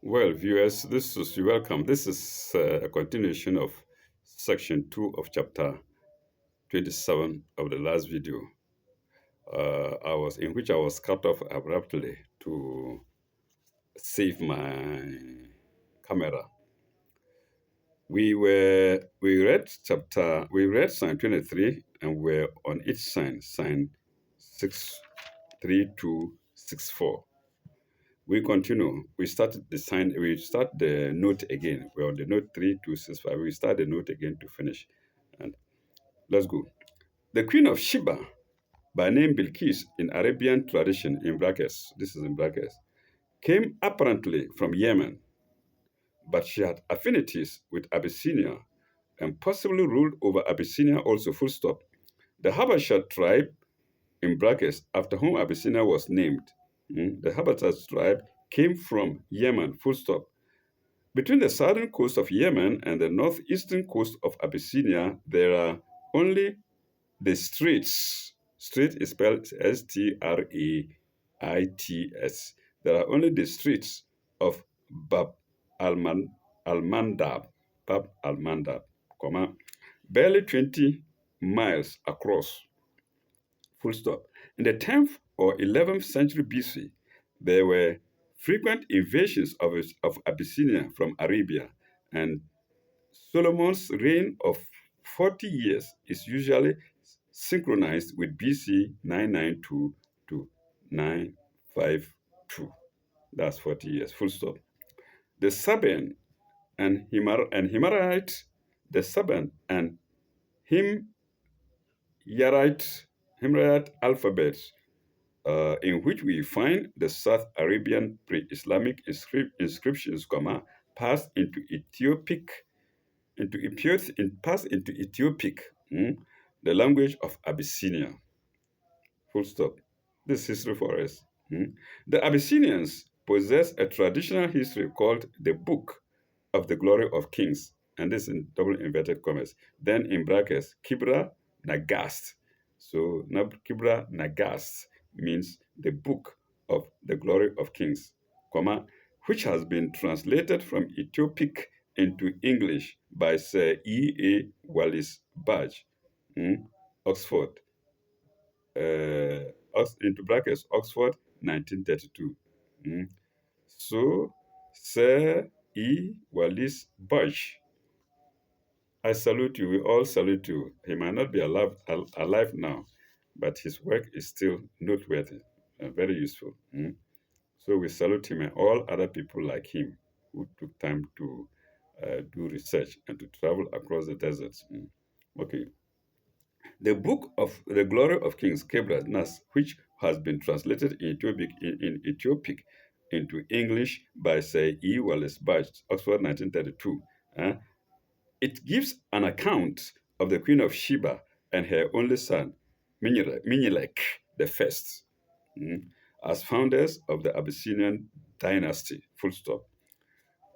Well, viewers, this is welcome. This is a continuation of section 2 of chapter 27 of the last video. I was in which I was cut off abruptly to save my camera. We read sign 23 and we're on each sign 63264. We continue. We start the note again. We're on the note 3265. We start the note again to finish. And let's go. The Queen of Sheba, by name Bilqis in Arabian tradition, in brackets, this is in brackets, came apparently from Yemen, but she had affinities with Abyssinia and possibly ruled over Abyssinia also, full stop. The Habasha tribe, in brackets, after whom Abyssinia was named, the Habasha tribe came from Yemen, full stop. Between the southern coast of Yemen and the northeastern coast of Abyssinia, there are only the straits. Strait is spelled Straits. There are only the straits of Al-Mandab, Bab al-Mandab, barely 20 miles across, full stop. In the 10th or 11th century BC, there were frequent invasions of Abyssinia from Arabia, and Solomon's reign of 40 years is usually synchronized with BC 992 to 952. That's 40 years, full stop. The Saban and Himarite, the Saban and Himyarite alphabets, in which we find the South Arabian pre-Islamic inscriptions, passed into Ethiopic, the language of Abyssinia. Full stop. This is history for us. The Abyssinians possess a traditional history called the Book of the Glory of Kings, and this in double inverted commas. Then in brackets, Kibra Nagast. So Kibra Nagast means the Book of the Glory of Kings, which has been translated from Ethiopic into English by Sir E. A. Wallis Budge, Oxford, into brackets, Oxford, 1932. So, Sir E. Wallis Budge, I salute you. We all salute you. He might not be alive now, but his work is still noteworthy and very useful. So we salute him and all other people like him who took time to do research and to travel across the deserts. Okay. The Book of the Glory of Kings, Kebra Nas, which has been translated in Ethiopic into English by Sir E. Wallace Budge, Oxford, 1932. It gives an account of the Queen of Sheba and her only son, Minilek the First, as founders of the Abyssinian dynasty, full stop.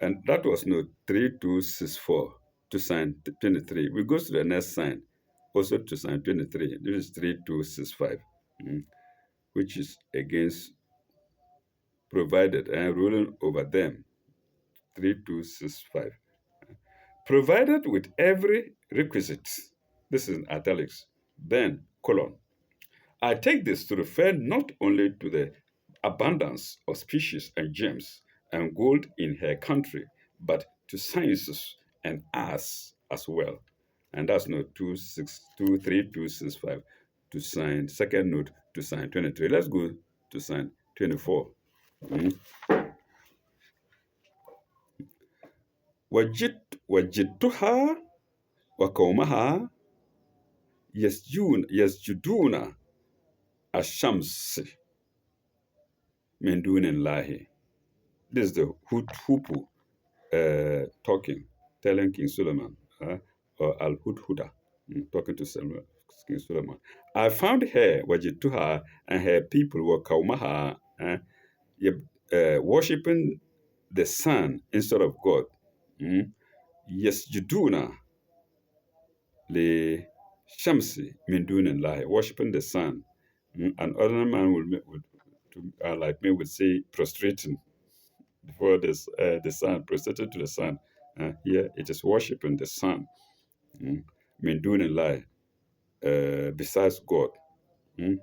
And that was note 3264 to sign 23. We go to the next sign, also to sign 23. This is 3265, which is against provided and ruling over them, 3265. Provided with every requisite, this is in italics, then colon. I take this to refer not only to the abundance of species and gems and gold in her country, but to sciences and arts as well. And that's note 23265 to sign, second note to sign 23. Let's go to sign 24. وجدتها وقومها يسجدون الشمس من دون الله. This is the Hupu talking, telling King Solomon, or Al Hudhuda, talking to King Solomon. I found her, Wajituha, and her people were Kaumaha, worshipping the sun instead of God. Yes, Juduna, the Shamsi, Mindunillahi, worshipping the sun. An ordinary man like me would say prostrating before the sun, prostrated to the sun. Here it is worshiping the sun. Mm. Min dunillah, besides God. Mm.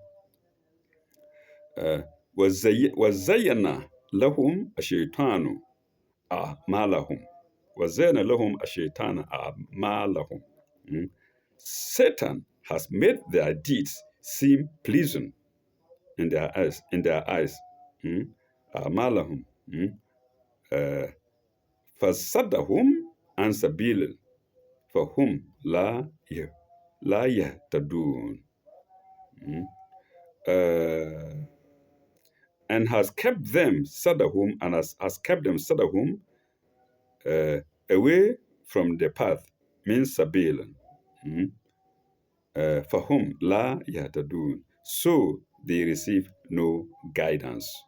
Uh, وزين لهم الشيطان أعمالهم وزين لهم الشيطان أعمالهم. Mm. Satan has made their deeds seem pleasing in their eyes. Mm. أعمالهم. Mm. Uh, فصدهم عن سبيل فهم لا يهتدون. Mm. Uh, and has kept them Sadahum and has kept them Sadahum uh, away from the path, means Sabil. Mm. For whom La Yahtadun. So they receive no guidance.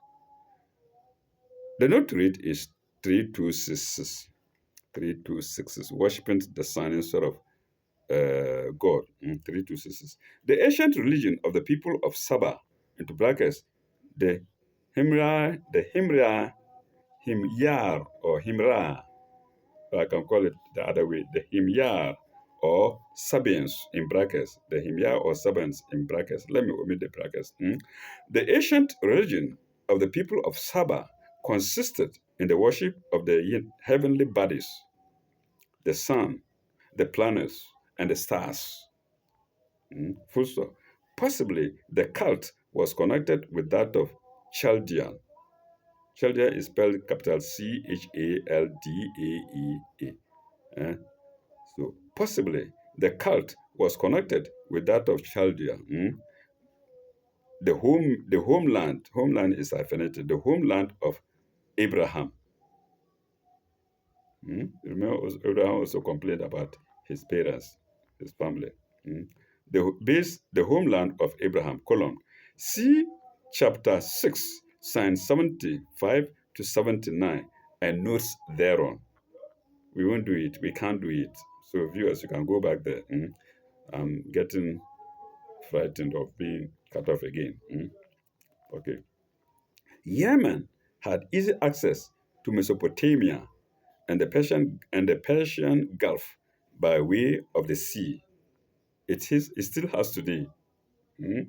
The note to read is 326. 326. Worshipping the sun instead of God. 326. The ancient religion of the people of Saba, into brackets, the Himyar or Himra, I can call it the other way, the Himyar or Sabians in brackets, the Himyar or Sabians in brackets. Let me omit the brackets. The ancient religion of the people of Saba consisted in the worship of the heavenly bodies, the sun, the planets, and the stars. Full stop. Possibly the cult was connected with that of Chaldean. Chaldea is spelled capital Chaldeea. eh? So possibly the cult was connected with that of Chaldea. The homeland is hyphenated. The homeland of Abraham. Remember, Abraham also complained about his parents, his family. The homeland of Abraham, colon. See chapter 6, signs 75 to 79, and notes thereon. We won't do it. We can't do it. So, viewers, you can go back there. I'm getting frightened of being cut off again. Okay. Yemen had easy access to Mesopotamia and the Persian Gulf by way of the sea. It still has today, mm,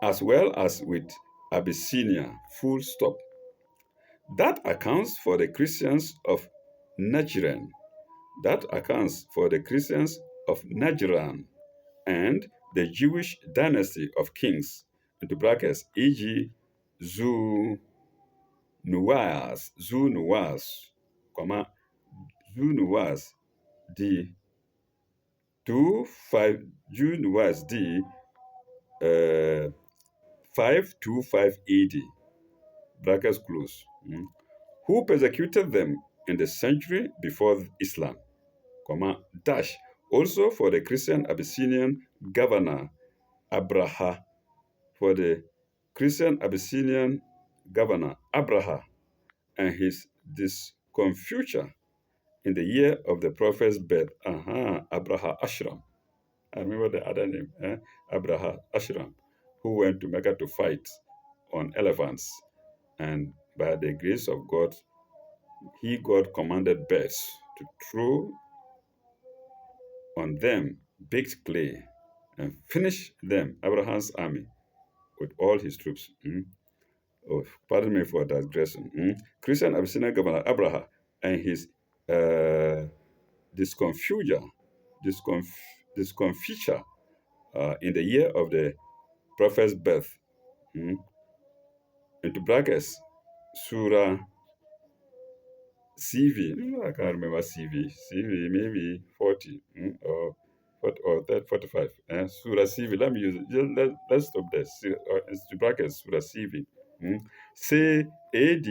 as well as with Abyssinia. Full stop. That accounts for the Christians of Najran. That accounts for the Christians of Najran and the Jewish dynasty of kings, into brackets, e.g., Zu comma, Zu D 25 Zu D 525 AD, brackets close, who persecuted them in the century before Islam, comma, dash, also for the Christian Abyssinian governor Abraha, for the Christian Abyssinian governor Abraha and his discomfiture in the year of the prophet's birth. Abraha Ashram. I remember the other name, Abraha Ashram, who went to Mecca to fight on elephants. And by the grace of God, God commanded birds to throw on them baked clay and finish them, Abraham's army, with all his troops. Oh, pardon me for digressing. Christian Abyssinian governor Abraha and his uh, discomfiture, discomfiture in the year of the prophet's birth, into brackets, Surah CV. I can't remember CV. CV maybe 40 or 45. Surah CV. Let me use it. Let's stop there. Into brackets, Surah CV. Say AD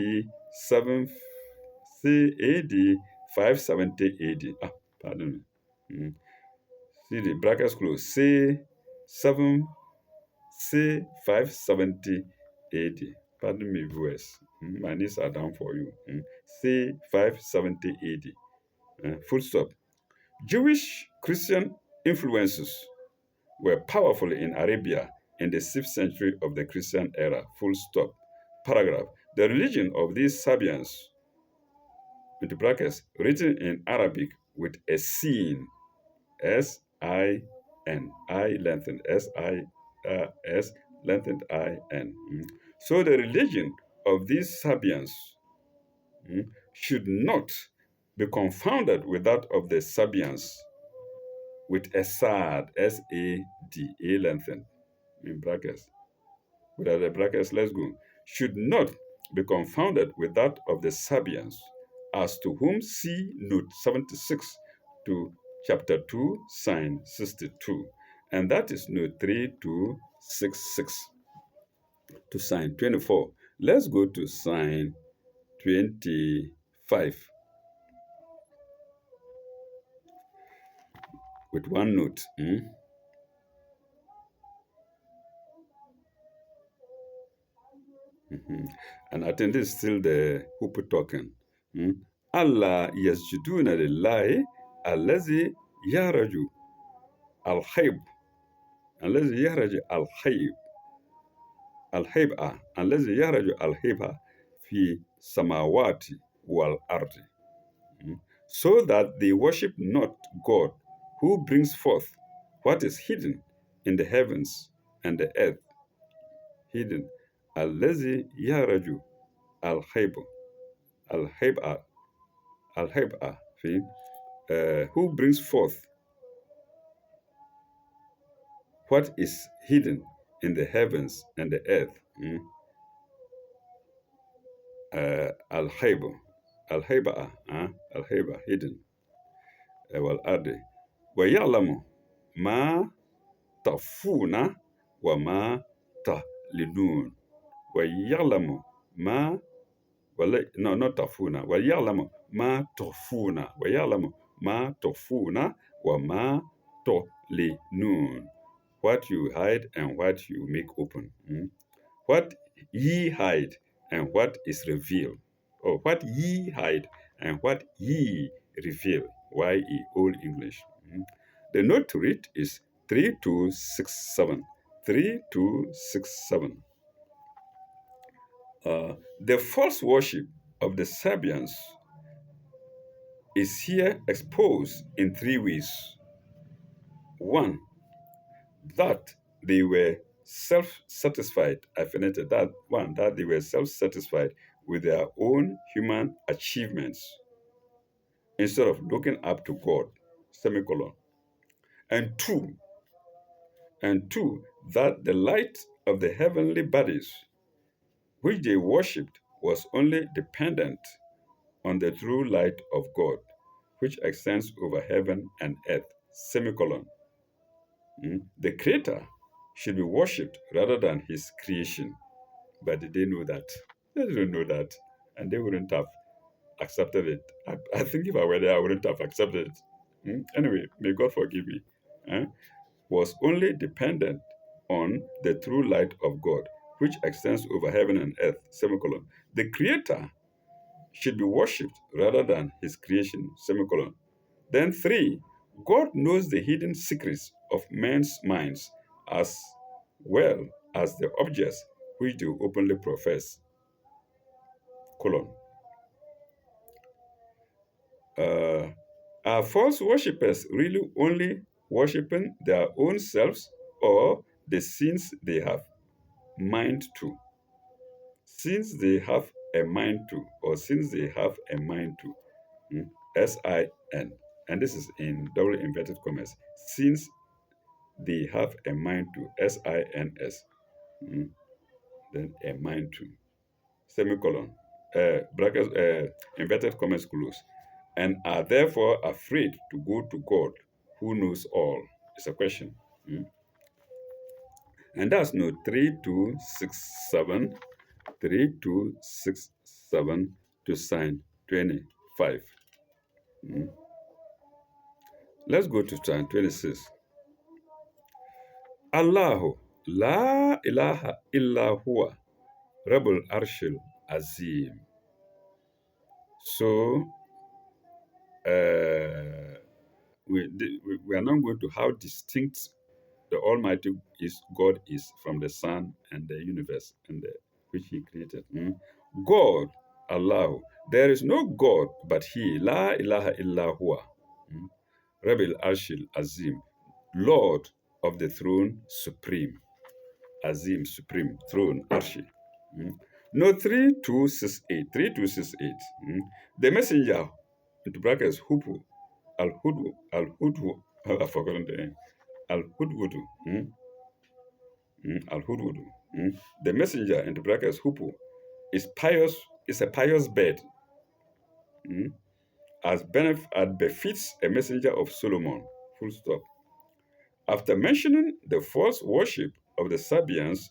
7. Say AD 570 AD. Pardon me. See the brackets close. Say 7. Say 570 AD. Pardon me, viewers. My knees are down for you. Say 570 AD. Full stop. Jewish Christian influences were powerful in Arabia in the 6th century of the Christian era. Full stop. Paragraph. The religion of these Sabians into brackets, written in Arabic with a sin, S-I-N, I lengthened, S-I-S, lengthened I-N. So the religion of these Sabians should not be confounded with that of the Sabians with a sad, S-A-D, A lengthened, in brackets. Without the brackets, let's go. Should not be confounded with that of the Sabians, as to whom see note 76 to chapter 2, sign 62. And that is note 3266 to sign 24. Let's go to sign 25 with one note. And I think this is still the Hupu token. Allah yasjuduna lillahi allazi yaraju al-hayb allazi yaraju al-hayba allazi yaraju al-hayba fi samawati wal ardi. So that they worship not God who brings forth what is hidden in the heavens and the earth. Hidden. Allazi yaraju al-hayba al-hayba al-hayba fi who brings forth what is hidden in the heavens and the earth. Al-hayba, al-hayba, al-hayba, hidden. Wal-ardi. Wa ya'lamu ma tafuna wa ma talinun. Wa ya'lamu ma no, not tafuna. Wa ya'lamu ma tafuna. Wa ya'lamu ma tafuna wa ma talinun. What you hide and what you make open. What ye hide and what is revealed. Or what ye hide and what ye reveal. Y-E, Old English. The note to it is 3267. 3267. The false worship of the Sabians is here exposed in three ways. One, that they were self-satisfied. I finished that one, that they were self-satisfied with their own human achievements instead of looking up to God, semicolon. And two, that the light of the heavenly bodies which they worshipped was only dependent on the true light of God, which extends over heaven and earth, semicolon. The Creator should be worshipped rather than his creation. But did they know that? They didn't know that. And they wouldn't have accepted it. I think if I were there, I wouldn't have accepted it. Anyway, may God forgive me. Was only dependent on the true light of God, which extends over heaven and earth, semicolon. The Creator should be worshipped rather than his creation, semicolon. Then three, God knows the hidden secrets of men's minds as well as the objects which they openly profess, colon. Are false worshippers really only worshipping their own selves or the sins they have mind to? Since they have a mind to, or since they have a mind to, S-I-N, and this is in double inverted commas, since they have a mind to, S-I-N-S, then a mind to, semicolon, brackets, inverted commas close, and are therefore afraid to go to God who knows all. It's a question. And that's note 3267, 3267 to sign 25. Let's go to sign 26. Allahu la ilaha illa huwa Rabbul Arshil Azim. So, we are not going to how distinct the Almighty God is from the sun and the universe and which He created. God, Allah. There is no God but He. La ilaha illa huwa. Rabbil Arshil Azim. Lord of the throne supreme. Azim, supreme, throne, Arshi. No, 3268. 3268. The messenger, into brackets, Hupu, Al Hudwu, I've forgotten the name. Al Hudwudu. Al Hudwudu. The messenger, into brackets, Hupu, is pious, is a pious bird, as befits a messenger of Solomon. Full stop. After mentioning the false worship of the Sabians,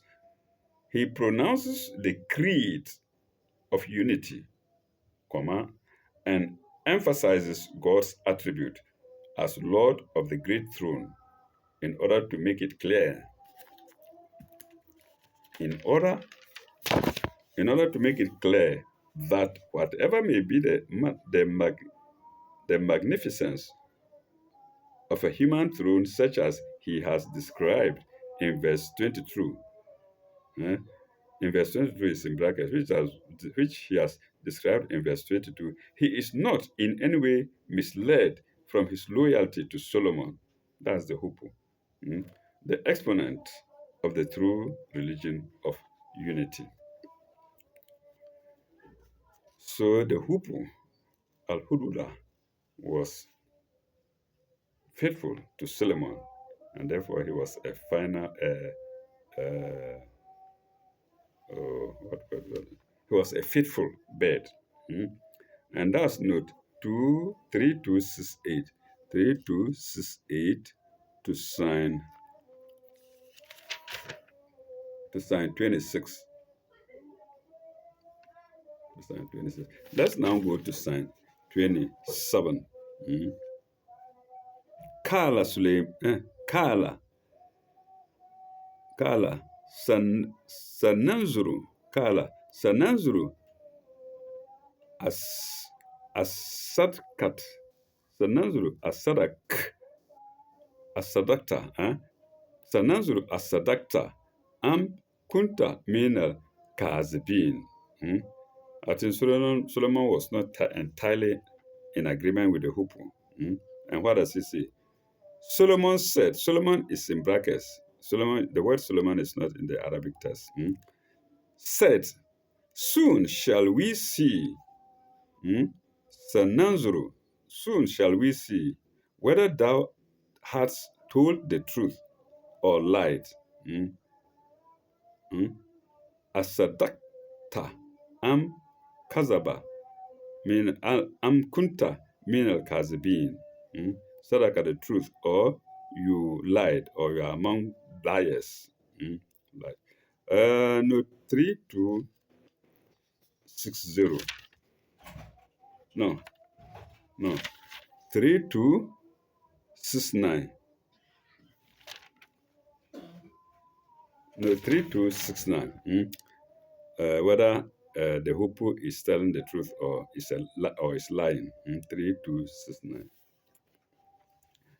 he pronounces the creed of unity, and emphasizes God's attribute as Lord of the great throne in order to make it clear. In order to make it clear that whatever may be the magnificence of a human throne, such as he has described in verse 22, in verse 22 is in brackets, which he has described in verse 22, he is not in any way misled from his loyalty to Solomon. That's the Hupu, the exponent of the true religion of unity. So the Hupu, Al-Hudula, was faithful to Solomon, and therefore he was a final, he was a faithful bird. And that's note 3268. 3268 to sign 26. To sign 26. Let's now go to sign 27. Kala Sule Kala Sananzuru as Asadkat Sananzuru Asadakta Sananzuru Asadakta Am Kunta Minal Kazibin. I think Solomon was not entirely in agreement with the Hupu. And what does he say? Solomon said, Solomon is in brackets. Solomon, the word Solomon is not in the Arabic text. Said, soon shall we see, Sananzuru, soon shall we see whether thou hast told the truth or lied. Asadakta am kazaba, mean am kunta min al kazibin. Sadaka the truth, or you lied, or you are among liars. Lied. No, 3260. No. 3269. No, 3269. Whether the Hupu is telling the truth or is lying. 3269.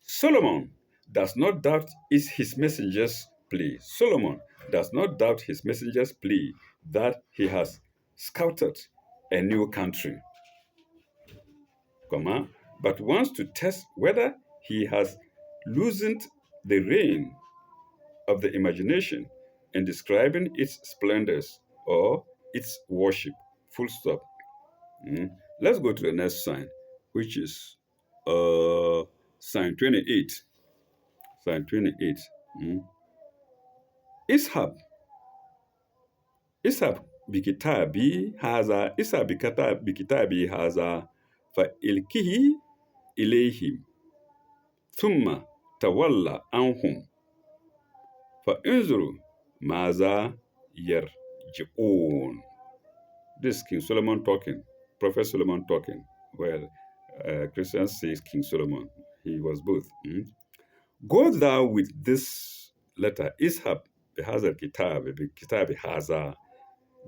Solomon does not doubt his messenger's plea. Solomon does not doubt his messenger's plea that he has scouted a new country, but wants to test whether he has loosened the rein of the imagination in describing its splendors or its worship. Full stop. Let's go to the next sign, which is sign 28. Sign 28. Ishab bikitabi haza fa ilkihi ilayhim thumma tawalla anhum fa inzuru maza yarji'un. This is King Solomon talking, Prophet Solomon talking. Well, Christians say King Solomon. He was both. Go thou with this letter, Ishab Behazar Kitab Haza.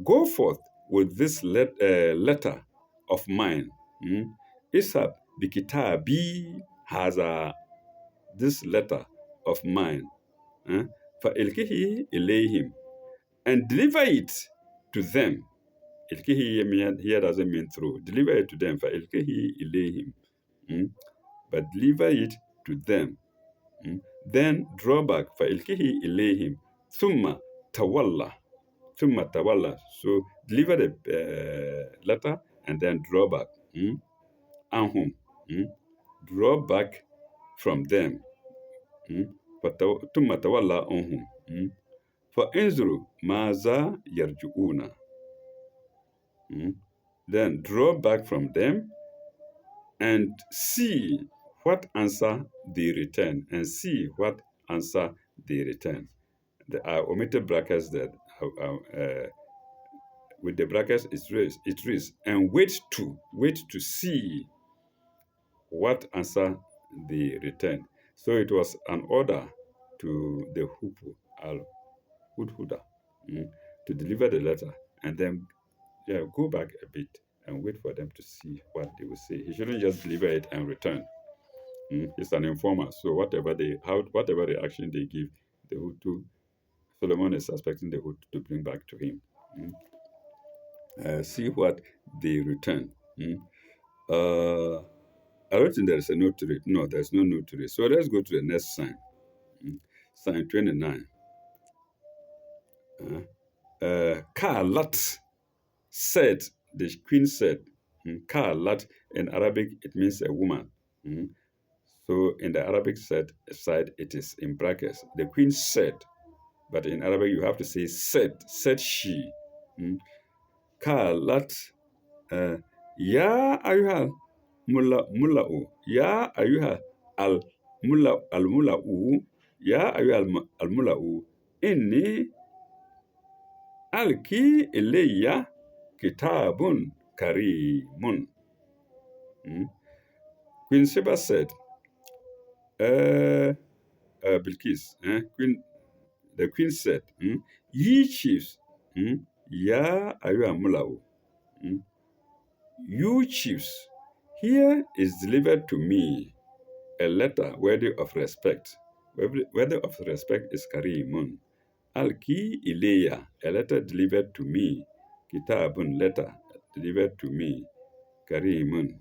Go forth with this letter of mine. Ishab Bikitabi Haza. This letter of mine. For Ilkihi Ilayhim. And deliver it to them. Ilkihi here doesn't mean through. Deliver it to them. فَإِلْكِهِ إِلَيْهِمْ. Mm? But deliver it to them. Mm? Then draw back. فَإِلْكِهِ إِلَيْهِمْ. ثُمَّ تَوَلَّى. ثُمَّ تَوَلَّى. So deliver the letter and then draw back. Mm? Anhum. Mm? Draw back from them. Mm? ثُمَّ تَوَلَّى أَنْهُمْ. Mm? فَإِنْظُرُوا مَاذَا يَرْجُعُونَ. Mm? Then draw back from them and see what answer they return, and see what answer they return. I omitted brackets that with the brackets it reads, and wait to see what answer they return. So it was an order to the Hupu al Hudhuda, to deliver the letter, and then go back a bit and wait for them to see what they will say. He shouldn't just deliver it and return. He's an informer, so whatever reaction they give, the Hutu, Solomon is expecting the Hutu to bring back to him. See what they return. I don't think there's a note to it. No, there's no note to it. So let's go to the next sign. Sign 29. Ka'alat said, the queen said. Ka'alat in Arabic, it means a woman. So in the Arabic side, it is in brackets. The queen said, but in Arabic you have to say said she. Ka'alat, ya ayuha mula'u, ya ayuha al-mula'u, ya ayuha al-mula'u, inni alki ilayya kitabun karimun. Queen Sheba said, Bilqis, the queen said, ye chiefs, ya ayuha mula'u, you chiefs, here is delivered to me a letter worthy of respect. Worthy of respect is karimun. Alki ileya, a letter delivered to me. Kitabun, letter delivered to me. Karimun,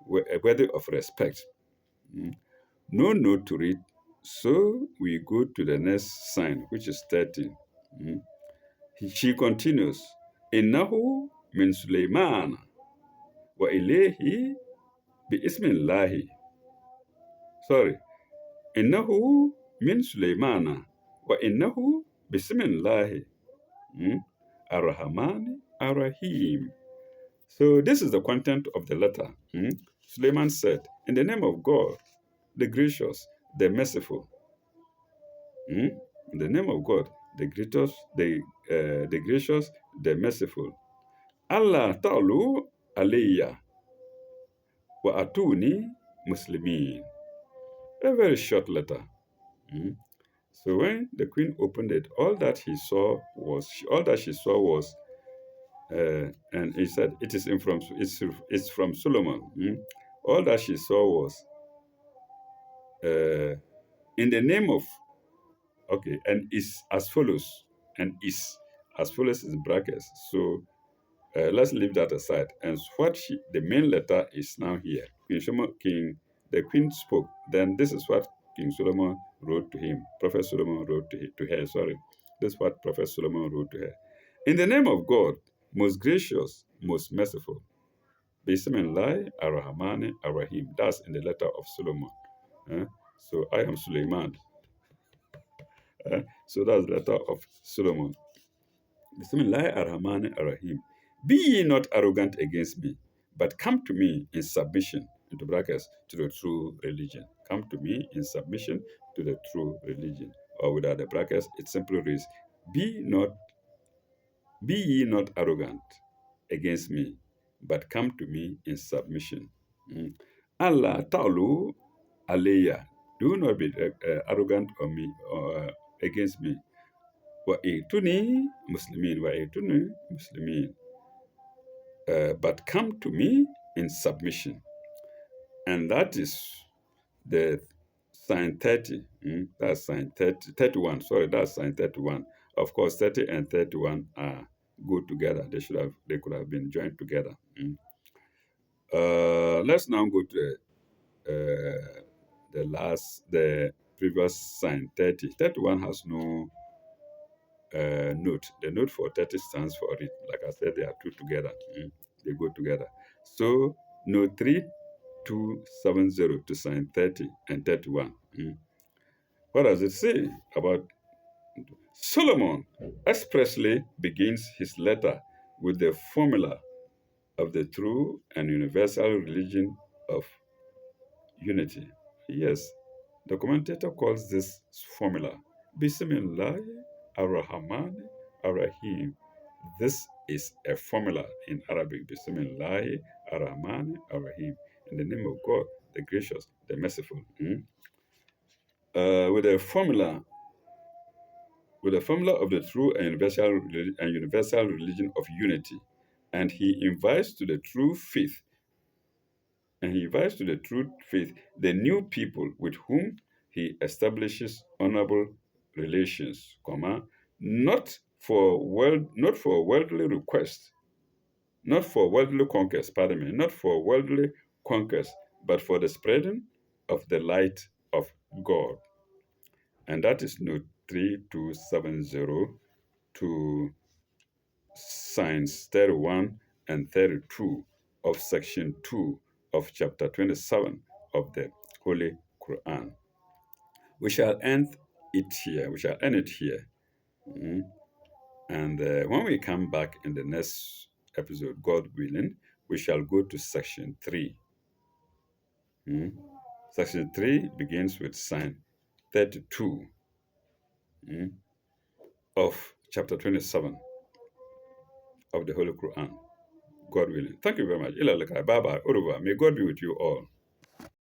worthy of respect. No note to read, so we go to the next sign, which is 13. She continues, Innahu min Sulaiman wa ilayhi bi ismillahi. Sorry. Innahu min Sulaimana wa innahu bismillahi ar-Rahmani ar-Rahim. So this is the content of the letter. Suleiman said, in the name of God, the gracious, the merciful. In the name of God, the gracious, the merciful. Allah ta'alu alayya wa atuni muslimin. A very short letter. So when the queen opened it, all that she saw was, and he said, it's from Solomon. All that she saw was, in the name of, and is as follows, in brackets. So let's leave that aside. And the main letter is now here. The queen spoke. Then this is what King Solomon wrote to him. Prophet Solomon wrote to her. Sorry, this is what Prophet Solomon wrote to her. In the name of God, most gracious, most merciful. Bismillah ar-Rahman ar-Rahim. That's in the letter of Solomon. So I am Suleiman. So that's the letter of Solomon. Bismillah ar-Rahman ar-Rahim. Be ye not arrogant against me, but come to me in submission, into brackets, to the true religion. Come to me in submission to the true religion. Or without the brackets, it simply reads, Be ye not arrogant against me, but come to me in submission. Allah ta'alu alayya. Do not be arrogant on me or against me. Wa'ituni muslimin. But come to me in submission. And that is the sign 30. That's sign 30, 31. Sorry, that's sign 31. Of course, 30 and 31 are go together. They could have been joined together. Let's now go to the previous sign, 30. 31 has no note. The note for 30 stands for it. Like I said, they are two together. They go together. So note 3270 to sign 30 and 31. What does it say about Solomon? Expressly begins his letter with the formula of the true and universal religion of unity. Yes, the commentator calls this formula Bismillah ar-Rahman ar-Rahim. This is a formula in Arabic. Bismillah ar-Rahman ar-Rahim. In the name of God, the gracious, the merciful. With a formula, of the true and universal religion of unity, and he invites to the true faith the new people with whom he establishes honorable relations, not for worldly request, not for worldly conquest, pardon me, not for worldly conquest, but for the spreading of the light of God. And that is note 3270 to signs 31 and 32 of section 2 of chapter 27 of the Holy Quran. We shall end it here. We shall end it here. And when we come back in the next episode, God willing, we shall go to section 3. Section 3 begins with sign 32 of chapter 27 of the Holy Quran. God willing. Thank you very much. Bye bye. May God be with you all.